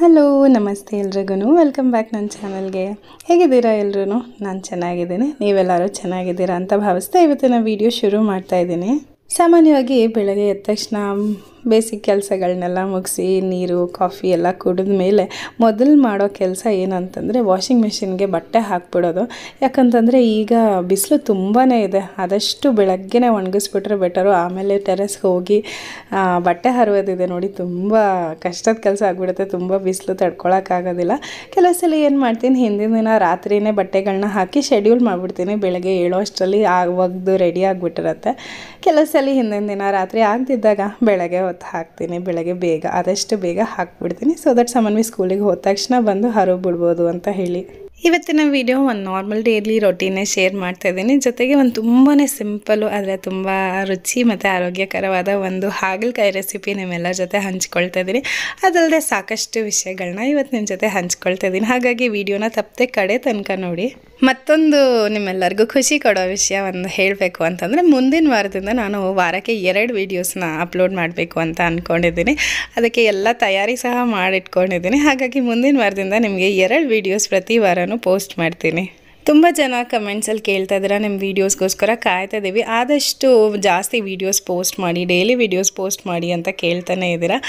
Hello ನಮಸ್ತೆ ಎಲ್ರಿಗೂ welcome back ನನ್ನ ಚಾನಲ್ಗೆ. ಹೇಗಿದ್ದೀರಾ ಎಲ್ಲರೂ? ನಾನು ಚೆನ್ನಾಗಿದ್ದೀನಿ, ನೀವೆಲ್ಲರೂ ಚೆನ್ನಾಗಿದ್ದೀರಾ ಅಂತ ಭಾವಿಸ್ತಾ ಇವತ್ತಿನ ವಿಡಿಯೋ ಶುರು ಮಾಡ್ತಾ ಇದ್ದೀನಿ. ಸಾಮಾನ್ಯವಾಗಿ ಬೆಳಗ್ಗೆ ಎದ್ದ ತಕ್ಷಣ ಬೇಸಿಕ್ ಕೆಲಸಗಳನ್ನೆಲ್ಲ ಮುಗಿಸಿ ನೀರು ಕಾಫಿ ಎಲ್ಲ ಕುಡಿದ ಮೇಲೆ ಮೊದಲು ಮಾಡೋ ಕೆಲಸ ಏನಂತಂದರೆ ವಾಷಿಂಗ್ ಮಿಷಿನ್ಗೆ ಬಟ್ಟೆ ಹಾಕ್ಬಿಡೋದು. ಯಾಕಂತಂದರೆ ಈಗ ಬಿಸಿಲು ತುಂಬಾ ಇದೆ, ಆದಷ್ಟು ಬೆಳಗ್ಗೆನೇ ಒಣಗಿಸ್ಬಿಟ್ರೆ ಬೆಟರು. ಆಮೇಲೆ ಟೆರೆಸ್ಗೆ ಹೋಗಿ ಬಟ್ಟೆ ಹರಿಯೋದಿದೆ ನೋಡಿ, ತುಂಬ ಕಷ್ಟದ ಕೆಲಸ ಆಗಿಬಿಡುತ್ತೆ. ತುಂಬ ಬಿಸಿಲು ತಡ್ಕೊಳಕ್ಕಾಗೋದಿಲ್ಲ. ಕೆಲವು ಸಲ ಏನು ಮಾಡ್ತೀನಿ, ಹಿಂದಿನ ದಿನ ರಾತ್ರಿಯೇ ಬಟ್ಟೆಗಳನ್ನ ಹಾಕಿ ಶೆಡ್ಯೂಲ್ ಮಾಡಿಬಿಡ್ತೀನಿ, ಬೆಳಗ್ಗೆ ಏಳೋ ಅಷ್ಟರಲ್ಲಿ ಒಗೆದು ರೆಡಿ ಆಗಿಬಿಟ್ಟಿರತ್ತೆ. ಕೆಲವು ಸಲ ಹಿಂದಿನ ದಿನ ರಾತ್ರಿ ಆಗದಿದ್ದಾಗ ಬೆಳಗ್ಗೆ ಹೊತ್ತು ಹಾಕ್ತೀನಿ, ಬೆಳಗ್ಗೆ ಬೇಗ ಆದಷ್ಟು ಬೇಗ ಹಾಕ್ಬಿಡ್ತೀನಿ. ಸೊ ದಟ್ ಸಾಮಾನ್ಯ ಸ್ಕೂಲಿಗೆ ಹೋದ ತಕ್ಷಣ ಬಂದು ಹರಿಬಿಡ್ಬೋದು ಅಂತ ಹೇಳಿ. ಇವತ್ತಿನ ವಿಡಿಯೋ ಒಂದು ನಾರ್ಮಲ್ ಡೈಲಿ ರೊಟೀನೇ ಶೇರ್ ಮಾಡ್ತಾ ಇದ್ದೀನಿ. ಜೊತೆಗೆ ಒಂದು ತುಂಬಾ ಸಿಂಪಲ್ಲು ಆದರೆ ತುಂಬ ರುಚಿ ಮತ್ತು ಆರೋಗ್ಯಕರವಾದ ಒಂದು ಹಾಗಲಕಾಯಿ ರೆಸಿಪಿ ನಿಮ್ಮೆಲ್ಲರ ಜೊತೆ ಹಂಚ್ಕೊಳ್ತಾ ಇದ್ದೀನಿ. ಅದಲ್ಲದೆ ಸಾಕಷ್ಟು ವಿಷಯಗಳನ್ನ ಇವತ್ತು ನಿಮ್ಮ ಜೊತೆ ಹಂಚ್ಕೊಳ್ತಾ ಇದ್ದೀನಿ. ಹಾಗಾಗಿ ವಿಡಿಯೋನ ತಪ್ಪದೆ ಕಡೆ ತನಕ ನೋಡಿ. ಮತ್ತೊಂದು ನಿಮ್ಮೆಲ್ಲರಿಗೂ ಖುಷಿ ಕೊಡೋ ವಿಷಯ ಒಂದು ಹೇಳಬೇಕು ಅಂತಂದರೆ, ಮುಂದಿನ ವಾರದಿಂದ ನಾನು ವಾರಕ್ಕೆ 2 ವೀಡಿಯೋಸ್ನ ಅಪ್ಲೋಡ್ ಮಾಡಬೇಕು ಅಂತ ಅಂದ್ಕೊಂಡಿದ್ದೀನಿ. ಅದಕ್ಕೆ ಎಲ್ಲ ತಯಾರಿ ಸಹ ಮಾಡಿಟ್ಕೊಂಡಿದ್ದೀನಿ. ಹಾಗಾಗಿ ಮುಂದಿನ ವಾರದಿಂದ ನಿಮಗೆ 2 ವೀಡಿಯೋಸ್ ಪ್ರತಿ ವಾರನೂ ಪೋಸ್ಟ್ ಮಾಡ್ತೀನಿ. ತುಂಬ ಜನ ಕಮೆಂಟ್ಸಲ್ಲಿ ಕೇಳ್ತಾ ಇದ್ದೀರಾ, ನಿಮ್ಮ ವೀಡಿಯೋಸ್ಗೋಸ್ಕರ ಕಾಯ್ತಾ ಇದ್ದೀವಿ, ಆದಷ್ಟು ಜಾಸ್ತಿ ವೀಡಿಯೋಸ್ ಪೋಸ್ಟ್ ಮಾಡಿ, ಡೈಲಿ ವೀಡಿಯೋಸ್ ಪೋಸ್ಟ್ ಮಾಡಿ ಅಂತ ಕೇಳ್ತಾನೆ ಇದ್ದೀರಾ.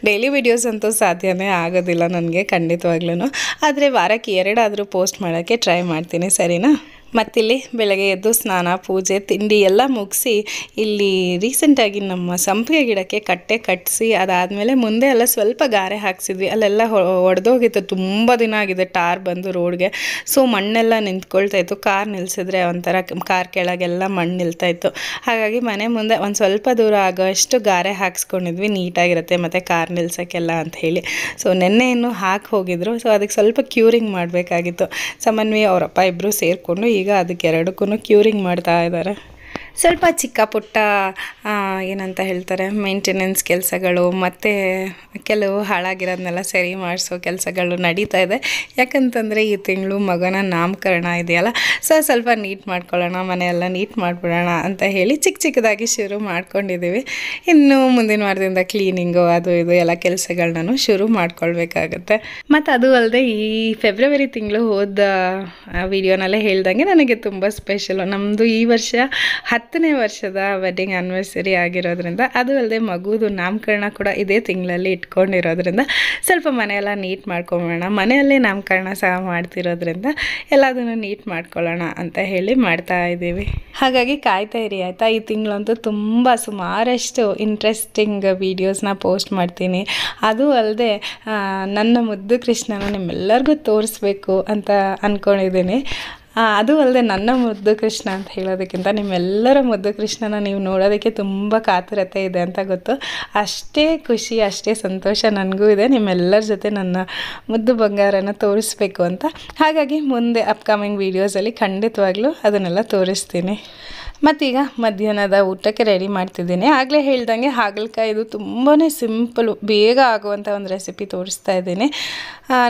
ಡೈಲಿ ವೀಡಿಯೋಸ್ ಅಂತೂ ಸಾಧ್ಯನೇ ಆಗೋದಿಲ್ಲ ನನಗೆ ಖಂಡಿತವಾಗ್ಲೂ. ಆದರೆ ವಾರಕ್ಕೆ 2 ಆದರೂ ಪೋಸ್ಟ್ ಮಾಡೋಕ್ಕೆ ಟ್ರೈ ಮಾಡ್ತೀನಿ, ಸರಿನಾ? ಮತ್ತಿಲ್ಲಿ ಬೆಳಗ್ಗೆ ಎದ್ದು ಸ್ನಾನ ಪೂಜೆ ತಿಂಡಿ ಎಲ್ಲ ಮುಗಿಸಿ ಇಲ್ಲಿ ರೀಸೆಂಟಾಗಿ ನಮ್ಮ ಸಂಪಿಗೆ ಗಿಡಕ್ಕೆ ಕಟ್ಟೆ ಕಟ್ಟಿಸಿ ಅದಾದಮೇಲೆ ಮುಂದೆ ಎಲ್ಲ ಸ್ವಲ್ಪ ಗಾರೆ ಹಾಕ್ಸಿದ್ವಿ. ಅಲ್ಲೆಲ್ಲ ಒಡೆದೋಗಿತ್ತು, ತುಂಬ ದಿನ ಆಗಿದೆ ಟಾರ್ ಬಂದು ರೋಡ್ಗೆ. ಸೊ ಮಣ್ಣೆಲ್ಲ ನಿಂತ್ಕೊಳ್ತಾಯಿತ್ತು, ಕಾರ್ ನಿಲ್ಲಿಸಿದ್ರೆ ಒಂಥರ ಕಾರ್ ಕೆಳಗೆಲ್ಲ ಮಣ್ಣು ನಿಲ್ತಾಯಿತ್ತು. ಹಾಗಾಗಿ ಮನೆ ಮುಂದೆ ಒಂದು ಸ್ವಲ್ಪ ದೂರ ಆಗೋಷ್ಟು ಗಾರೆ ಹಾಕ್ಸ್ಕೊಂಡಿದ್ವಿ, ನೀಟಾಗಿರುತ್ತೆ ಮತ್ತು ಕಾರ್ ನಿಲ್ಸೋಕ್ಕೆಲ್ಲ ಅಂತ ಹೇಳಿ. ಸೊ ನೆನ್ನೆ ಇನ್ನೂ ಹಾಕಿ ಹೋಗಿದ್ರು. ಸೊ ಅದಕ್ಕೆ ಸ್ವಲ್ಪ ಕ್ಯೂರಿಂಗ್ ಮಾಡಬೇಕಾಗಿತ್ತು. ಸಾಮಾನ್ಯ ಅವರಪ್ಪ ಇಬ್ಬರು ಸೇರಿಕೊಂಡು ಈಗ ಅದಕ್ಕೆ 2ಕ್ಕೂ ಕ್ಯೂರಿಂಗ್ ಮಾಡ್ತಾ ಇದ್ದಾರೆ. ಸ್ವಲ್ಪ ಚಿಕ್ಕ ಪುಟ್ಟ ಏನಂತ ಹೇಳ್ತಾರೆ ಮೇಂಟೆನೆನ್ಸ್ ಕೆಲಸಗಳು ಮತ್ತು ಕೆಲವು ಹಾಳಾಗಿರೋದನ್ನೆಲ್ಲ ಸರಿ ಮಾಡಿಸೋ ಕೆಲಸಗಳು ನಡೀತಾ ಇದೆ. ಯಾಕಂತಂದರೆ ಈ ತಿಂಗಳು ಮಗನ ನಾಮಕರಣ ಇದೆಯಲ್ಲ, ಸೊ ಸ್ವಲ್ಪ ನೀಟ್ ಮಾಡ್ಕೊಳ್ಳೋಣ, ಮನೆಯೆಲ್ಲ ನೀಟ್ ಮಾಡಿಬಿಡೋಣ ಅಂತ ಹೇಳಿ ಚಿಕ್ಕದಾಗಿ ಶುರು ಮಾಡ್ಕೊಂಡಿದ್ದೀವಿ. ಇನ್ನು ಮುಂದಿನ ವಾರದಿಂದ ಕ್ಲೀನಿಂಗು ಅದು ಇದು ಎಲ್ಲ ಕೆಲಸಗಳನ್ನೂ ಶುರು ಮಾಡ್ಕೊಳ್ಬೇಕಾಗತ್ತೆ. ಮತ್ತು ಅದು ಅಲ್ಲದೆ ಈ ಫೆಬ್ರವರಿ ತಿಂಗಳು ಹೋದ ವಿಡಿಯೋನಲ್ಲೇ ಹೇಳ್ದಂಗೆ ನನಗೆ ತುಂಬ ಸ್ಪೆಷಲು. ನಮ್ಮದು ಈ ವರ್ಷ 10ನೇ ವರ್ಷದ ವೆಡ್ಡಿಂಗ್ ಆ್ಯನಿವರ್ಸರಿ ಆಗಿರೋದ್ರಿಂದ, ಅದು ಅಲ್ಲದೆ ಮಗುದು ನಾಮಕರಣ ಕೂಡ ಇದೇ ತಿಂಗಳಲ್ಲಿ ಇಟ್ಕೊಂಡಿರೋದ್ರಿಂದ ಸ್ವಲ್ಪ ಮನೆಯೆಲ್ಲ ನೀಟ್ ಮಾಡ್ಕೊಂಬೋಣ, ಮನೆಯಲ್ಲೇ ನಾಮಕರಣ ಸಹ ಮಾಡ್ತಿರೋದ್ರಿಂದ ಎಲ್ಲದನ್ನು ನೀಟ್ ಮಾಡ್ಕೊಳ್ಳೋಣ ಅಂತ ಹೇಳಿ ಮಾಡ್ತಾ ಇದ್ದೀವಿ. ಹಾಗಾಗಿ ಕಾಯ್ತಾ ಇರಿ ಆಯಿತಾ. ಈ ತಿಂಗಳಂತೂ ತುಂಬ ಸುಮಾರಷ್ಟು ಇಂಟ್ರೆಸ್ಟಿಂಗ್ ವೀಡಿಯೋಸ್ನ ಪೋಸ್ಟ್ ಮಾಡ್ತೀನಿ. ಅದು ಅಲ್ಲದೆ ನನ್ನ ಮುದ್ದು ಕೃಷ್ಣನ ನಿಮ್ಮೆಲ್ಲರಿಗೂ ತೋರಿಸ್ಬೇಕು ಅಂತ ಅಂದ್ಕೊಂಡಿದ್ದೀನಿ. ಅದು ಅಲ್ಲದೆ ನನ್ನ ಮುದ್ದು ಕೃಷ್ಣ ಅಂತ ಹೇಳೋದಕ್ಕಿಂತ ನಿಮ್ಮೆಲ್ಲರ ಮುದ್ದು ಕೃಷ್ಣನ ನೀವು ನೋಡೋದಕ್ಕೆ ತುಂಬ ಕಾತುರತೆ ಇದೆ ಅಂತ ಗೊತ್ತು. ಅಷ್ಟೇ ಖುಷಿ ಅಷ್ಟೇ ಸಂತೋಷ ನನಗೂ ಇದೆ ನಿಮ್ಮೆಲ್ಲರ ಜೊತೆ ನನ್ನ ಮುದ್ದು ಬಂಗಾರನ ತೋರಿಸ್ಬೇಕು ಅಂತ. ಹಾಗಾಗಿ ಮುಂದೆ ಅಪ್ಕಮಿಂಗ್ ವೀಡಿಯೋಸಲ್ಲಿ ಖಂಡಿತವಾಗ್ಲೂ ಅದನ್ನೆಲ್ಲ ತೋರಿಸ್ತೀನಿ. ಮತ್ತೀಗ ಮಧ್ಯಾಹ್ನದ ಊಟಕ್ಕೆ ರೆಡಿ ಮಾಡ್ತಿದ್ದೀನಿ. ಆಗಲೇ ಹೇಳ್ದಂಗೆ ಹಾಗಲಕಾಯಿದು ತುಂಬಾ ಸಿಂಪಲು ಬೇಗ ಆಗುವಂಥ ಒಂದು ರೆಸಿಪಿ ತೋರಿಸ್ತಾ ಇದ್ದೀನಿ.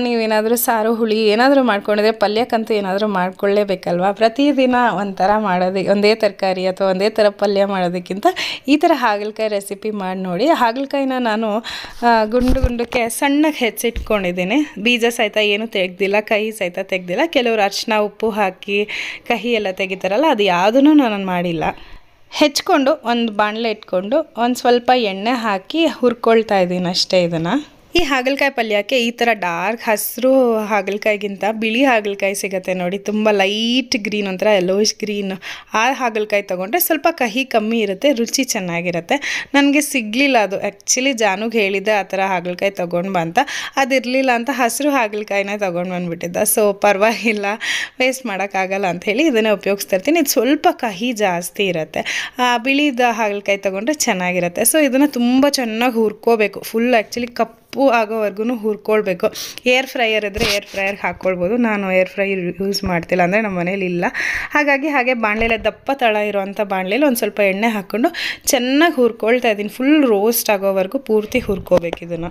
ನೀವೇನಾದರೂ ಸಾರು ಹುಳಿ ಏನಾದರೂ ಮಾಡ್ಕೊಂಡಿದ್ರೆ ಪಲ್ಯಕ್ಕಂತೂ ಏನಾದರೂ ಮಾಡ್ಕೊಳ್ಳೇಬೇಕಲ್ವ. ಪ್ರತಿದಿನ ಒಂಥರ ಮಾಡೋದಕ್ಕೆ ಒಂದೇ ತರಕಾರಿ ಅಥವಾ ಒಂದೇ ಥರ ಪಲ್ಯ ಮಾಡೋದಕ್ಕಿಂತ ಈ ಥರ ಹಾಗಲಕಾಯಿ ರೆಸಿಪಿ ಮಾಡಿ ನೋಡಿ. ಹಾಗಲಕಾಯಿನ ನಾನು ಗುಂಡಕ್ಕೆ ಸಣ್ಣಗೆ ಹೆಚ್ಚಿಟ್ಕೊಂಡಿದ್ದೀನಿ. ಬೀಜ ಸಹಿತ ಏನೂ ತೆಗೆದಿಲ್ಲ, ಕಹಿ ಸಹಿತ ತೆಗೆದಿಲ್ಲ. ಕೆಲವರು ಅರಿಶಿನ ಉಪ್ಪು ಹಾಕಿ ಕಹಿ ಎಲ್ಲ ತೆಗಿತಾರಲ್ಲ, ಅದು ಯಾವುದೂ ನಾನು ಮಾಡಿಲ್ಲ. ಹೆಚ್ಕೊಂಡು ಒಂದು ಬಾಣಲೆ ಇಟ್ಕೊಂಡು ಒಂದು ಸ್ವಲ್ಪ ಎಣ್ಣೆ ಹಾಕಿ ಹುರ್ಕೊಳ್ತಾ ಇದ್ದೀನಿ ಅಷ್ಟೇ. ಇದನ್ನು ಈ ಹಾಗಲಕಾಯಿ ಪಲ್ಯಕ್ಕೆ ಈ ಥರ ಡಾರ್ಕ್ ಹಸಿರು ಹಾಗಲಕಾಯಿಗಿಂತ ಬಿಳಿ ಹಾಗಲಕಾಯಿ ಸಿಗುತ್ತೆ ನೋಡಿ, ತುಂಬ ಲೈಟ್ ಗ್ರೀನ್, ಒಂಥರ ಯೆಲ್ಲೋಯಿಶ್ ಗ್ರೀನ್. ಆ ಹಾಗಲಕಾಯಿ ತೊಗೊಂಡ್ರೆ ಸ್ವಲ್ಪ ಕಹಿ ಕಮ್ಮಿ ಇರುತ್ತೆ, ರುಚಿ ಚೆನ್ನಾಗಿರುತ್ತೆ. ನನಗೆ ಸಿಗಲಿಲ್ಲ ಅದು. ಆ್ಯಕ್ಚುಲಿ ಜಾನುಗೆ ಹೇಳಿದ್ದೆ ಆ ಥರ ಹಾಗಲಕಾಯಿ ತೊಗೊಂಡು ಬಾ ಅಂತ, ಅದಿರಲಿಲ್ಲ ಅಂತ ಹಸಿರು ಹಾಗಲಕಾಯಿನೇ ತೊಗೊಂಡು ಬಂದುಬಿಟ್ಟಿದ್ದ. ಸೊ ಪರವಾಗಿಲ್ಲ, ವೇಸ್ಟ್ ಮಾಡೋಕ್ಕಾಗಲ್ಲ ಅಂಥೇಳಿ ಇದನ್ನೇ ಉಪಯೋಗಿಸ್ತಾ ಇರ್ತೀನಿ. ಇದು ಸ್ವಲ್ಪ ಕಹಿ ಜಾಸ್ತಿ ಇರುತ್ತೆ. ಬಿಳಿದ ಹಾಗಲಕಾಯಿ ತೊಗೊಂಡ್ರೆ ಚೆನ್ನಾಗಿರುತ್ತೆ. ಸೊ ಇದನ್ನು ತುಂಬ ಚೆನ್ನಾಗಿ ಹುರ್ಕೋಬೇಕು, ಫುಲ್ ಆ್ಯಕ್ಚುಲಿ ಕಪ್ಪು ಆಗೋವರೆಗೂ ಹುರ್ಕೊಳ್ಬೇಕು. ಏರ್ ಫ್ರೈಯರ್ ಇದ್ದರೆ ಏರ್ ಫ್ರೈಯರ್ಗೆ ಹಾಕ್ಕೊಳ್ಬೋದು. ನಾನು ಏರ್ ಫ್ರೈಯರ್ ಯೂಸ್ ಮಾಡ್ತಿಲ್ಲ, ಅಂದರೆ ನಮ್ಮ ಮನೇಲಿ ಇಲ್ಲ. ಹಾಗೆ ಬಾಣಲೆಲ್ಲ ದಪ್ಪ ತಳ ಇರೋವಂಥ ಬಾಣಲೆಯಲ್ಲಿ ಒಂದು ಸ್ವಲ್ಪ ಎಣ್ಣೆ ಹಾಕ್ಕೊಂಡು ಚೆನ್ನಾಗಿ ಹುರ್ಕೊಳ್ತಾ ಇದ್ದೀನಿ. ಫುಲ್ ರೋಸ್ಟ್ ಆಗೋವರೆಗೂ ಪೂರ್ತಿ ಹುರ್ಕೋಬೇಕು. ಇದನ್ನು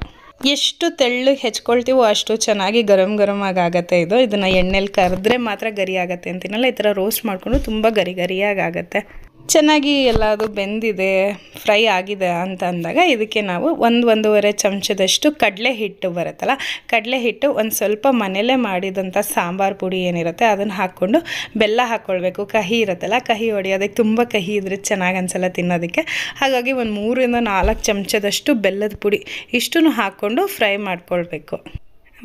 ಎಷ್ಟು ತೆಳ್ಳಗೆ ಹೆಚ್ಕೊಳ್ತೀವೋ ಅಷ್ಟು ಚೆನ್ನಾಗಿ ಗರಮ್ ಆಗುತ್ತೆ ಇದು. ಇದನ್ನು ಎಣ್ಣೆಲಿ ಕರೆದ್ರೆ ಮಾತ್ರ ಗರಿ ಆಗುತ್ತೆ ಅಂತೀನಲ್ಲ, ಈ ಥರ ರೋಸ್ಟ್ ಮಾಡಿಕೊಂಡು ತುಂಬ ಗರಿಯಾಗಿ ಆಗುತ್ತೆ. ಚೆನ್ನಾಗಿ ಎಲ್ಲ ಅದು ಬೆಂದಿದೆ, ಫ್ರೈ ಆಗಿದೆ ಅಂತ ಅಂದಾಗ ಇದಕ್ಕೆ ನಾವು 1-1.5 ಚಮಚದಷ್ಟು ಕಡಲೆ ಹಿಟ್ಟು ಬರುತ್ತಲ್ಲ, ಕಡಲೆ ಹಿಟ್ಟು ಒಂದು ಸ್ವಲ್ಪ ಮನೇಲೇ ಮಾಡಿದಂಥ ಸಾಂಬಾರು ಪುಡಿ ಏನಿರುತ್ತೆ ಅದನ್ನು ಹಾಕ್ಕೊಂಡು ಬೆಲ್ಲ ಹಾಕ್ಕೊಳ್ಬೇಕು. ಕಹಿ ಇರುತ್ತಲ್ಲ, ಕಹಿ ಹೊಡೆಯೋದಕ್ಕೆ ತುಂಬ ಕಹಿ ಇದ್ರೆ ಚೆನ್ನಾಗಿ ಅನಿಸಲ್ಲ ತಿನ್ನೋದಕ್ಕೆ. ಹಾಗಾಗಿ ಒಂದು 3-4 ಚಮಚದಷ್ಟು ಬೆಲ್ಲದ ಪುಡಿ ಇಷ್ಟನ್ನು ಹಾಕ್ಕೊಂಡು ಫ್ರೈ ಮಾಡ್ಕೊಳ್ಬೇಕು.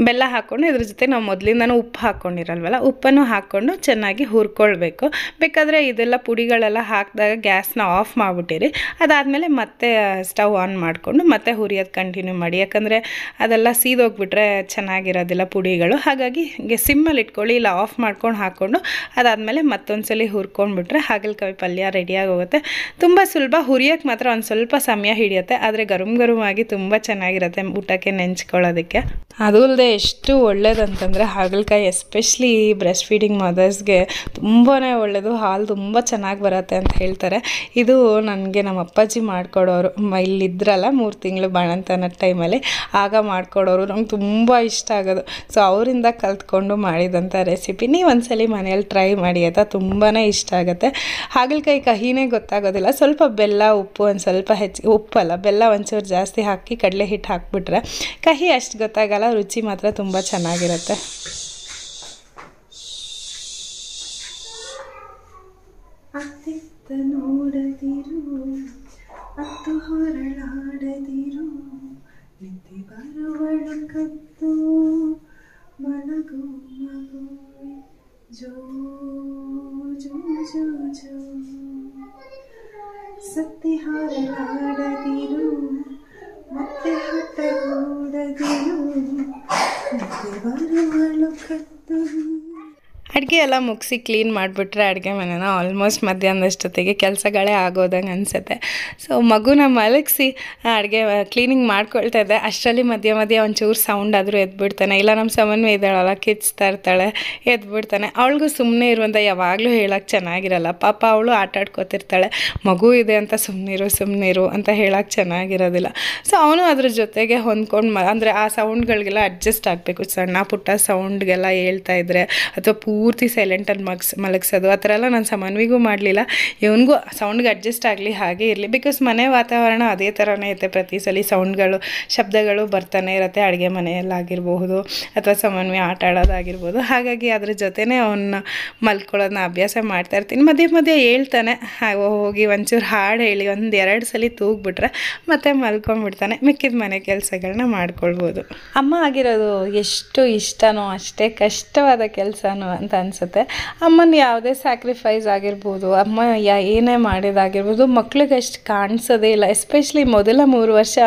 ಬೆಲ್ಲ ಹಾಕ್ಕೊಂಡು ಇದ್ರ ಜೊತೆ ನಾವು ಮೊದಲಿಂದನೂ ಉಪ್ಪು ಹಾಕ್ಕೊಂಡಿರಲ್ವಲ್ಲ, ಉಪ್ಪನ್ನು ಹಾಕ್ಕೊಂಡು ಚೆನ್ನಾಗಿ ಹುರ್ಕೊಳ್ಬೇಕು. ಬೇಕಾದರೆ ಇದೆಲ್ಲ ಪುಡಿಗಳೆಲ್ಲ ಹಾಕಿದಾಗ ಗ್ಯಾಸ್ನ ಆಫ್ ಮಾಡಿಬಿಟ್ಟಿರಿ. ಅದಾದಮೇಲೆ ಮತ್ತೆ ಸ್ಟವ್ ಆನ್ ಮಾಡಿಕೊಂಡು ಮತ್ತೆ ಹುರಿಯೋದು ಕಂಟಿನ್ಯೂ ಮಾಡಿ. ಯಾಕಂದರೆ ಅದೆಲ್ಲ ಸೀದೋಗ್ಬಿಟ್ರೆ ಚೆನ್ನಾಗಿರೋದಿಲ್ಲ ಪುಡಿಗಳು. ಹಾಗಾಗಿ ಸಿಮ್ಮಲ್ಲಿ ಇಟ್ಕೊಳ್ಳಿ, ಇಲ್ಲ ಆಫ್ ಮಾಡ್ಕೊಂಡು ಹಾಕ್ಕೊಂಡು ಅದಾದಮೇಲೆ ಮತ್ತೊಂದು ಸಲ ಹುರ್ಕೊಂಡ್ಬಿಟ್ರೆ ಹಾಗಲಕಾಯಿ ಪಲ್ಯ ರೆಡಿಯಾಗಿ ಹೋಗುತ್ತೆ. ತುಂಬ ಸುಲಭ, ಹುರಿಯೋಕ್ಕೆ ಮಾತ್ರ ಒಂದು ಸ್ವಲ್ಪ ಸಮಯ ಹಿಡಿಯುತ್ತೆ, ಆದರೆ ಗರುಮಾಗಿ ತುಂಬ ಚೆನ್ನಾಗಿರುತ್ತೆ ಊಟಕ್ಕೆ ನೆಂಚ್ಕೊಳ್ಳೋದಕ್ಕೆ. ಅದು ಅಲ್ಲದೆ ಎಷ್ಟು ಒಳ್ಳೇದಂತಂದರೆ ಹಾಗಲಕಾಯಿ ಎಸ್ಪೆಷಲಿ ಬ್ರೆಸ್ಟ್ ಫೀಡಿಂಗ್ ಮದರ್ಸ್ಗೆ ತುಂಬಾ ಒಳ್ಳೆಯದು. ಹಾಲು ತುಂಬ ಚೆನ್ನಾಗಿ ಬರುತ್ತೆ ಅಂತ ಹೇಳ್ತಾರೆ. ಇದು ನನಗೆ ನಮ್ಮ ಅಪ್ಪಾಜಿ ಮಾಡಿಕೊಡೋರು, ಇಲ್ಲಿದ್ರಲ್ಲ 3 ತಿಂಗಳು ಬಾಣಂತನ ಟೈಮಲ್ಲಿ ಆಗ ಮಾಡಿಕೊಡೋರು. ನಮ್ಗೆ ತುಂಬ ಇಷ್ಟ ಆಗೋದು. ಸೊ ಅವರಿಂದ ಕಲ್ತ್ಕೊಂಡು ಮಾಡಿದಂಥ ರೆಸಿಪಿ ನೀವು ಒಂದ್ಸಲಿ ಮನೆಯಲ್ಲಿ ಟ್ರೈ ಮಾಡಿ ಆಯಿತಾ, ತುಂಬಾ ಇಷ್ಟ ಆಗುತ್ತೆ. ಹಾಗಲಕಾಯಿ ಕಹಿನೇ ಗೊತ್ತಾಗೋದಿಲ್ಲ, ಸ್ವಲ್ಪ ಬೆಲ್ಲ ಉಪ್ಪು ಒಂದು ಸ್ವಲ್ಪ ಉಪ್ಪಲ್ಲ ಬೆಲ್ಲ ಒಂಚೂರು ಜಾಸ್ತಿ ಹಾಕಿ ಕಡಲೆ ಹಿಟ್ಟು ಹಾಕಿಬಿಟ್ರೆ ಕಹಿ ಅಷ್ಟು ಗೊತ್ತಾಗಲ್ಲ, ರುಚಿ ಮಾತ್ರ ತುಂಬ ಚೆನ್ನಾಗಿರುತ್ತೆ. ಅತ್ತಿತ್ತ ನೋಡದಿರು, ಅತ್ತು ಹೊರಳಾಡದಿರು, ನಿದ್ದೆ ಬರುವಳು ಕತ್ತು ಮಲಗು ಮಗುವೆ ಜೋ ಜೋ ಜೋ ಜೋ, ಸತ್ತಿ ಹೊರಳಾಡದಿರು, ಮತ್ತೆ ಹಠ ನೋಡದಿರು, ನಿದ್ದೆ ಬರುವಳು ಕತ್ತು. ಅಡುಗೆ ಎಲ್ಲ ಮುಗಿಸಿ ಕ್ಲೀನ್ ಮಾಡಿಬಿಟ್ರೆ ಅಡುಗೆ ಮನೆನ ಆಲ್ಮೋಸ್ಟ್ ಮಧ್ಯಾಹ್ನದಷ್ಟೊತ್ತಿಗೆ ಕೆಲಸಗಳೇ ಆಗೋದಂಗೆ ಅನಿಸುತ್ತೆ. ಸೊ ಮಗುನ ಮಲಗಿಸಿ ಅಡುಗೆ ಕ್ಲೀನಿಂಗ್ ಮಾಡ್ಕೊಳ್ತಾ ಇದ್ದೆ. ಅಷ್ಟರಲ್ಲಿ ಮಧ್ಯ ಒಂಚೂರು ಸೌಂಡ್ ಆದರೂ ಎದ್ಬಿಡ್ತಾನೆ, ಇಲ್ಲ ನಮ್ಮ ಸಮನ್ವಯ ಇದ್ದಾಳಲ್ಲ ಕಿಚ್ತಾ ಇರ್ತಾಳೆ, ಎದ್ಬಿಡ್ತಾನೆ. ಅವಳಿಗೂ ಸುಮ್ಮನೆ ಇರುವಂಥ ಯಾವಾಗಲೂ ಹೇಳೋಕ್ಕೆ ಚೆನ್ನಾಗಿರಲ್ಲ. ಪಾಪ ಅವಳು ಆಟಾಡ್ಕೊತಿರ್ತಾಳೆ, ಮಗು ಇದೆ ಅಂತ ಸುಮ್ಮನಿರು ಅಂತ ಹೇಳೋಕ್ಕೆ ಚೆನ್ನಾಗಿರೋದಿಲ್ಲ. ಸೊ ಅವನು ಅದ್ರ ಜೊತೆಗೆ ಹೊಂದ್ಕೊಂಡು ಅಂದರೆ ಆ ಸೌಂಡ್ಗಳಿಗೆಲ್ಲ ಅಡ್ಜಸ್ಟ್ ಆಗಬೇಕು. ಸಣ್ಣ ಪುಟ್ಟ ಸೌಂಡ್ಗೆಲ್ಲ ಹೇಳ್ತಾ ಇದ್ದರೆ ಅಥವಾ ಪೂರ್ತಿ ಸೈಲೆಂಟಲ್ಲಿ ಮಲಗಿಸೋದು ಆ ಥರ ಎಲ್ಲ ನಾನು ಸಮನ್ವಿಗೂ ಮಾಡಲಿಲ್ಲ. ಇವನಿಗೂ ಸೌಂಡ್ಗೆ ಅಡ್ಜಸ್ಟ್ ಆಗಲಿ, ಹಾಗೆ ಇರಲಿ. ಬಿಕಾಸ್ ಮನೆ ವಾತಾವರಣ ಅದೇ ಥರನೇ ಇರುತ್ತೆ. ಪ್ರತಿ ಸಲ ಸೌಂಡ್ಗಳು ಶಬ್ದಗಳು ಬರ್ತಾನೆ ಇರುತ್ತೆ, ಅಡುಗೆ ಮನೆಯಲ್ಲಾಗಿರ್ಬಹುದು ಅಥವಾ ಸಮನ್ವಿ ಆಟ ಆಡೋದಾಗಿರ್ಬೋದು. ಹಾಗಾಗಿ ಅದ್ರ ಜೊತೆನೇ ಅವನ್ನ ಮಲ್ಕೊಳ್ಳೋದನ್ನ ಅಭ್ಯಾಸ ಮಾಡ್ತಾ ಇರ್ತೀನಿ. ಮಧ್ಯೆ ಹೇಳ್ತಾನೆ, ಹೋಗಿ ಒಂಚೂರು ಹಾಡು ಹೇಳಿ 1-2 ಸಲ ತೂಗ್ಬಿಟ್ರೆ ಮತ್ತೆ ಮಲ್ಕೊಂಡ್ಬಿಡ್ತಾನೆ. ಮಿಕ್ಕಿದ ಮನೆ ಕೆಲಸಗಳನ್ನ ಮಾಡ್ಕೊಳ್ಬೋದು. ಅಮ್ಮ ಆಗಿರೋದು ಎಷ್ಟು ಇಷ್ಟನೋ ಅಷ್ಟೇ ಕಷ್ಟವಾದ ಕೆಲಸನೋ ಅಂತ ಅನಿಸುತ್ತೆ. ಅಮ್ಮನ ಯಾವುದೇ ಸ್ಯಾಕ್ರಿಫೈಸ್ ಆಗಿರ್ಬೋದು, ಅಮ್ಮ ಏನೇ ಮಾಡಿದಾಗಿರ್ಬೋದು ಮಕ್ಳಿಗೆ ಅಷ್ಟು ಕಾಣಿಸೋದೇ ಇಲ್ಲ. ಎಸ್ಪೆಷಲಿ ಮೊದಲ 3 ವರ್ಷ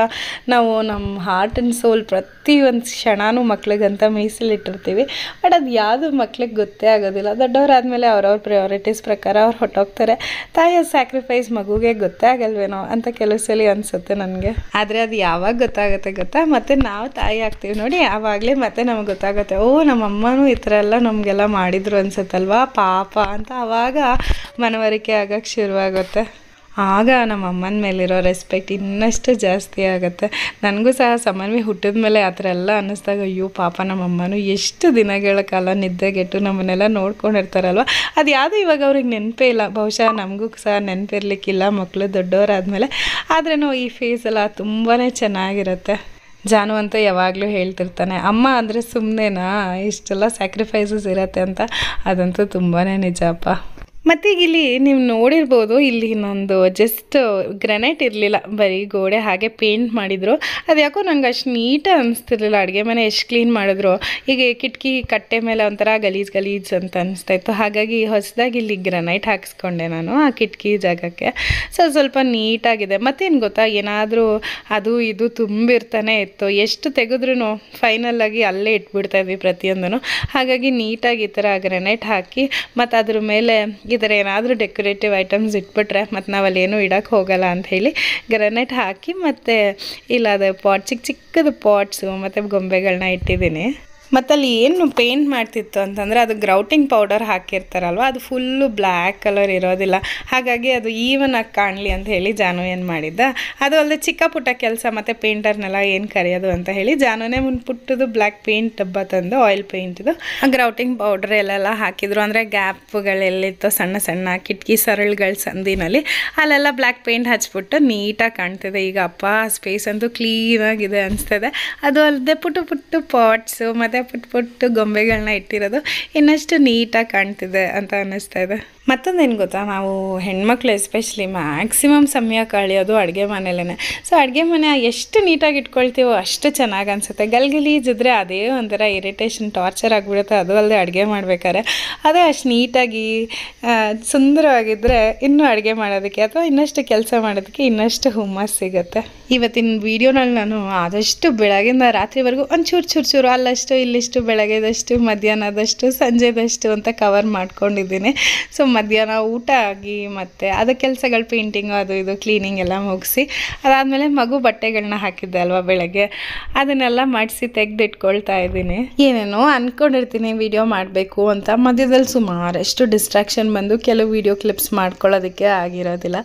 ನಾವು ನಮ್ಮ ಹಾರ್ಟ್ ಆ್ಯಂಡ್ ಸೋಲ್ ಪ್ರತಿಯೊಂದು ಕ್ಷಣನೂ ಮಕ್ಳಿಗಂತ ಮೀಸಲಿಟ್ಟಿರ್ತೀವಿ. ಬಟ್ ಅದು ಯಾವುದು ಮಕ್ಳಿಗೆ ಗೊತ್ತೇ ಆಗೋದಿಲ್ಲ. ದೊಡ್ಡವರಾದಮೇಲೆ ಅವ್ರವ್ರ ಪ್ರಯಾರಿಟೀಸ್ ಪ್ರಕಾರ ಅವ್ರು ಹೊಟ್ಟೋಗ್ತಾರೆ. ತಾಯಿಯ ಸ್ಯಾಕ್ರಿಫೈಸ್ ಮಗುಗೆ ಗೊತ್ತೇ ಆಗಲ್ವೇನೋ ಅಂತ ಕೆಲವು ಸಲ ಅನಿಸುತ್ತೆ ನನಗೆ. ಆದರೆ ಅದು ಯಾವಾಗ ಗೊತ್ತಾಗುತ್ತೆ ಗೊತ್ತಾ, ಮತ್ತು ನಾವು ತಾಯಿ ಆಗ್ತೀವಿ ನೋಡಿ, ಆವಾಗಲೇ ಮತ್ತೆ ನಮಗೆ ಗೊತ್ತಾಗುತ್ತೆ, ಓ ನಮ್ಮಮ್ಮನೂ ಈ ಥರ ಎಲ್ಲ ನಮಗೆಲ್ಲ ಮಾಡಿದ್ರು ಅನ್ಸುತ್ತಲ್ವಾ ಪಾಪ ಅಂತ. ಆವಾಗ ಮನವರಿಕೆ ಆಗೋಕ್ಕೆ ಶುರುವಾಗುತ್ತೆ. ಆಗ ನಮ್ಮ ಅಮ್ಮನ ಮೇಲಿರೋ ರೆಸ್ಪೆಕ್ಟ್ ಇನ್ನಷ್ಟು ಜಾಸ್ತಿ ಆಗುತ್ತೆ. ನನಗೂ ಸಹ ಸಮನ್ವಿ ಹುಟ್ಟಿದ ಮೇಲೆ ಆ ಥರ ಎಲ್ಲ ಅನ್ನಿಸ್ದಾಗ ಅಯ್ಯೋ ಪಾಪ ನಮ್ಮಮ್ಮನೂ ಎಷ್ಟು ದಿನಗಳ ಕಾಲ ನಿದ್ದೆಗೆಟ್ಟು ನಮ್ಮನ್ನೆಲ್ಲ ನೋಡ್ಕೊಂಡಿರ್ತಾರಲ್ವ, ಅದು ಯಾವುದೂ ಇವಾಗ ಅವ್ರಿಗೆ ನೆನಪೇ ಇಲ್ಲ. ಬಹುಶಃ ನಮಗೂ ಸಹ ನೆನಪಿರ್ಲಿಕ್ಕಿಲ್ಲ ಮಕ್ಕಳು ದೊಡ್ಡವರಾದಮೇಲೆ. ಆದ್ರೂ ಈ ಫೇಸ್ ಎಲ್ಲ ತುಂಬಾ ಚೆನ್ನಾಗಿರುತ್ತೆ. ಜಾನು ಅಂತೂ ಯಾವಾಗಲೂ ಹೇಳ್ತಿರ್ತಾನೆ, ಅಮ್ಮ ಅಂದರೆ ಸುಮ್ಮನೆನಾ, ಇಷ್ಟೆಲ್ಲ ಸ್ಯಾಕ್ರಿಫೈಸಸ್ ಇರುತ್ತೆ ಅಂತ. ಅದಂತೂ ತುಂಬಾ ನಿಜಪ್ಪ. ಮತ್ತು ಈಗ ಇಲ್ಲಿ ನೀವು ನೋಡಿರ್ಬೋದು, ಇಲ್ಲಿ ಇನ್ನೊಂದು ಜಸ್ಟ್ ಗ್ರನೈಟ್ ಇರಲಿಲ್ಲ, ಬರೀ ಗೋಡೆ ಹಾಗೆ ಪೇಂಟ್ ಮಾಡಿದರು. ಅದು ಯಾಕೋ ನಂಗೆ ಅಷ್ಟು ನೀಟಾಗಿ ಅನಿಸ್ತಿರ್ಲಿಲ್ಲ. ಅಡುಗೆ ಮನೆ ಎಷ್ಟು ಕ್ಲೀನ್ ಮಾಡಿದ್ರು ಈಗ ಕಿಟಕಿ ಕಟ್ಟೆ ಮೇಲೆ ಒಂಥರ ಗಲೀಜು ಅಂತ ಅನಿಸ್ತಾಯಿತ್ತು. ಹಾಗಾಗಿ ಹೊಸದಾಗಿ ಇಲ್ಲಿ ಗ್ರನೈಟ್ ಹಾಕಿಸ್ಕೊಂಡೆ ನಾನು ಆ ಕಿಟಕಿ ಜಾಗಕ್ಕೆ. ಸ್ವಲ್ಪ ನೀಟಾಗಿದೆ. ಮತ್ತೇನು ಗೊತ್ತಾ, ಏನಾದರೂ ಅದು ಇದು ತುಂಬಿರ್ತಾನೆ ಇತ್ತು, ಎಷ್ಟು ತೆಗೆದ್ರೂ ಫೈನಲ್ಲಾಗಿ ಅಲ್ಲೇ ಇಟ್ಬಿಡ್ತಾಯಿದ್ವಿ ಪ್ರತಿಯೊಂದೂ. ಹಾಗಾಗಿ ನೀಟಾಗಿ ಈ ಥರ ಗ್ರನೈಟ್ ಹಾಕಿ ಮತ್ತು ಅದ್ರ ಮೇಲೆ ಈ ಥರ ಏನಾದರೂ ಡೆಕೋರೇಟಿವ್ ಐಟಮ್ಸ್ ಇಟ್ಬಿಟ್ರೆ ಮತ್ತು ನಾವಲ್ಲೇನೂ ಇಡೋಕ್ಕೆ ಹೋಗಲ್ಲ ಅಂತ ಹೇಳಿ ಗ್ರನೈಟ್ ಹಾಕಿ ಮತ್ತು ಇಲ್ಲ ಅದು ಚಿಕ್ಕದು ಪಾಟ್ಸು ಮತ್ತು ಗೊಂಬೆಗಳನ್ನ ಇಟ್ಟಿದ್ದೀನಿ. ಮತ್ತು ಅಲ್ಲಿ ಏನು ಪೇಂಟ್ ಮಾಡ್ತಿತ್ತು ಅಂತಂದರೆ ಅದು ಗ್ರೌಟಿಂಗ್ ಪೌಡರ್ ಹಾಕಿರ್ತಾರಲ್ವ, ಅದು ಫುಲ್ಲು ಬ್ಲ್ಯಾಕ್ ಕಲರ್ ಇರೋದಿಲ್ಲ. ಹಾಗಾಗಿ ಅದು ಈವನ್ ಆಗಿ ಕಾಣಲಿ ಅಂತ ಹೇಳಿ ಜಾನು ಏನು ಮಾಡಿದ್ದ, ಅದು ಅಲ್ಲದೆ ಚಿಕ್ಕ ಪುಟ್ಟ ಕೆಲಸ ಮತ್ತು ಪೇಂಟರ್ನೆಲ್ಲ ಏನು ಕರೆಯೋದು ಅಂತ ಹೇಳಿ ಜಾನುನೇ ಪುಟ್ಟದು ಬ್ಲ್ಯಾಕ್ ಪೇಂಟ್ ಡಬ್ಬ ತಂದು ಆಯಿಲ್ ಪೇಂಟ್ದು ಗ್ರೌಟಿಂಗ್ ಪೌಡ್ರ್ ಎಲ್ಲೆಲ್ಲ ಹಾಕಿದ್ರು. ಅಂದರೆ ಗ್ಯಾಪ್ಗಳೆಲ್ಲಿತ್ತು ಸಣ್ಣ ಸಣ್ಣ ಕಿಟಕಿ ಸರಳುಗಳ ಸಂದಿನಲ್ಲಿ ಅಲ್ಲೆಲ್ಲ ಬ್ಲ್ಯಾಕ್ ಪೇಂಟ್ ಹಚ್ಬಿಟ್ಟು ನೀಟಾಗಿ ಕಾಣ್ತಿದೆ. ಈಗ ಅಪ್ಪ ಸ್ಪೇಸ್ ಅಂತೂ ಕ್ಲೀನಾಗಿದೆ ಅನಿಸ್ತದೆ. ಅದು ಅಲ್ಲದೆ ಪುಟ್ಟು ಪುಟ್ಟು ಪಾಟ್ಸು ಮತ್ತು ಪುಟ್ಟು ಪುಟ್ಟು ಗೊಂಬೆಗಳನ್ನ ಇಟ್ಟಿರೋದು ಇನ್ನಷ್ಟು ನೀಟಾಗಿ ಕಾಣ್ತಿದೆ ಅಂತ ಅನ್ನಿಸ್ತಾ ಇದೆ. ಮತ್ತೊಂದೇನು ಗೊತ್ತಾ, ನಾವು ಹೆಣ್ಮಕ್ಳು ಎಸ್ಪೆಷಲಿ ಮ್ಯಾಕ್ಸಿಮಮ್ ಸಮಯ ಕಳೆಯೋದು ಅಡುಗೆ ಮನೇಲೇ. ಸೊ ಅಡುಗೆ ಮನೆ ಎಷ್ಟು ನೀಟಾಗಿ ಇಟ್ಕೊಳ್ತೀವೋ ಅಷ್ಟು ಚೆನ್ನಾಗಿ ಅನಿಸುತ್ತೆ. ಗಲೀಜಿದ್ರೆ ಅದೇ ಒಂಥರ ಇರಿಟೇಷನ್, ಟಾರ್ಚರ್ ಆಗಿಬಿಡುತ್ತೆ. ಅದು ಅಲ್ಲದೆ ಅಡುಗೆ ಮಾಡ್ಬೇಕಾದ್ರೆ ಅದೇ ಅಷ್ಟು ನೀಟಾಗಿ ಸುಂದರವಾಗಿದ್ದರೆ ಇನ್ನೂ ಅಡುಗೆ ಮಾಡೋದಕ್ಕೆ ಅಥವಾ ಇನ್ನಷ್ಟು ಕೆಲಸ ಮಾಡೋದಕ್ಕೆ ಇನ್ನಷ್ಟು ಹುಮ್ಮಸ್ಸು ಸಿಗುತ್ತೆ. ಇವತ್ತಿನ ವೀಡಿಯೋನಲ್ಲಿ ನಾನು ಆದಷ್ಟು ಬೆಳಗಿಂದ ರಾತ್ರಿವರೆಗೂ ಒಂದು ಚೂರು ಅಲ್ಲಷ್ಟು ಇಲ್ಲಿಷ್ಟು, ಬೆಳಗ್ಗೆದಷ್ಟು, ಮಧ್ಯಾಹ್ನದಷ್ಟು, ಸಂಜೆದಷ್ಟು ಅಂತ ಕವರ್ ಮಾಡ್ಕೊಂಡಿದ್ದೀನಿ. ಸೊ ಮಧ್ಯಾಹ್ನ ಊಟ ಆಗಿ ಮತ್ತು ಅದು ಕೆಲಸಗಳು ಪೇಂಟಿಂಗು ಅದು ಇದು ಕ್ಲೀನಿಂಗ್ ಎಲ್ಲ ಮುಗಿಸಿ ಅದಾದಮೇಲೆ ಮಗು ಬಟ್ಟೆಗಳನ್ನ ಹಾಕಿದ್ದೆ ಅಲ್ವಾ ಬೆಳಗ್ಗೆ, ಅದನ್ನೆಲ್ಲ ಮಾಡಿಸಿ ತೆಗೆದಿಟ್ಕೊಳ್ತಾ ಇದ್ದೀನಿ. ಏನೇನೋ ಅಂದ್ಕೊಂಡಿರ್ತೀನಿ ವಿಡಿಯೋ ಮಾಡಬೇಕು ಅಂತ, ಮಧ್ಯದಲ್ಲಿ ಸುಮಾರಷ್ಟು ಡಿಸ್ಟ್ರಾಕ್ಷನ್ ಬಂದು ಕೆಲವು ವಿಡಿಯೋ ಕ್ಲಿಪ್ಸ್ ಮಾಡ್ಕೊಳ್ಳೋದಕ್ಕೆ ಆಗಿರೋದಿಲ್ಲ.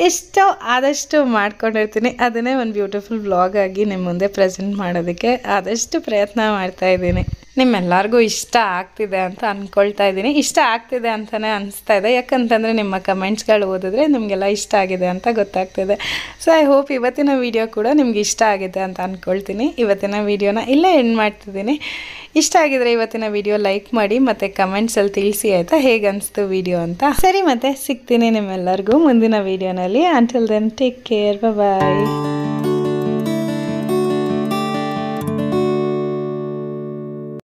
ಎಷ್ಟೋ ಆದಷ್ಟು ಮಾಡ್ಕೊಂಡಿರ್ತೀನಿ, ಅದನ್ನೇ ಒಂದು ಬ್ಯೂಟಿಫುಲ್ ವ್ಲಾಗ್ ಆಗಿ ನಿಮ್ಮ ಮುಂದೆ ಪ್ರೆಸೆಂಟ್ ಮಾಡೋದಕ್ಕೆ ಆದಷ್ಟು ಪ್ರಯತ್ನ ಮಾಡ್ತಾಯಿದ್ದೀನಿ. ನಿಮ್ಮೆಲ್ಲರಿಗೂ ಇಷ್ಟ ಆಗ್ತಿದೆ ಅಂತ ಅಂದ್ಕೊಳ್ತಾ ಇದ್ದೀನಿ. ಇಷ್ಟ ಆಗ್ತಿದೆ ಅಂತಲೇ ಅನಿಸ್ತಾ ಇದೆ, ಯಾಕಂತಂದರೆ ನಿಮ್ಮ ಕಮೆಂಟ್ಸ್ಗಳು ಓದಿದ್ರೆ ನಿಮಗೆಲ್ಲ ಇಷ್ಟ ಆಗಿದೆ ಅಂತ ಗೊತ್ತಾಗ್ತಿದೆ. ಸೊ ಐ ಹೋಪ್ ಇವತ್ತಿನ ವಿಡಿಯೋ ಕೂಡ ನಿಮ್ಗೆ ಇಷ್ಟ ಆಗಿದೆ ಅಂತ ಅಂದ್ಕೊಳ್ತೀನಿ. ಇವತ್ತಿನ ವಿಡಿಯೋನ ಇಲ್ಲೇ ಎಂಡ್ ಮಾಡ್ತಿದ್ದೀನಿ. ಇಷ್ಟ ಆಗಿದ್ರೆ ಇವತ್ತಿನ ವಿಡಿಯೋ ಲೈಕ್ ಮಾಡಿ ಮತ್ತು ಕಮೆಂಟ್ಸಲ್ಲಿ ತಿಳಿಸಿ ಆಯಿತಾ, ಹೇಗೆ ಅನಿಸ್ತು ವಿಡಿಯೋ ಅಂತ. ಸರಿ, ಮತ್ತೆ ಸಿಗ್ತೀನಿ ನಿಮ್ಮೆಲ್ಲರಿಗೂ ಮುಂದಿನ ವಿಡಿಯೋನಲ್ಲಿ. ಅಂಟಿಲ್ ದೆನ್ ಟೇಕ್ ಕೇರ್, ಬಾಯ್.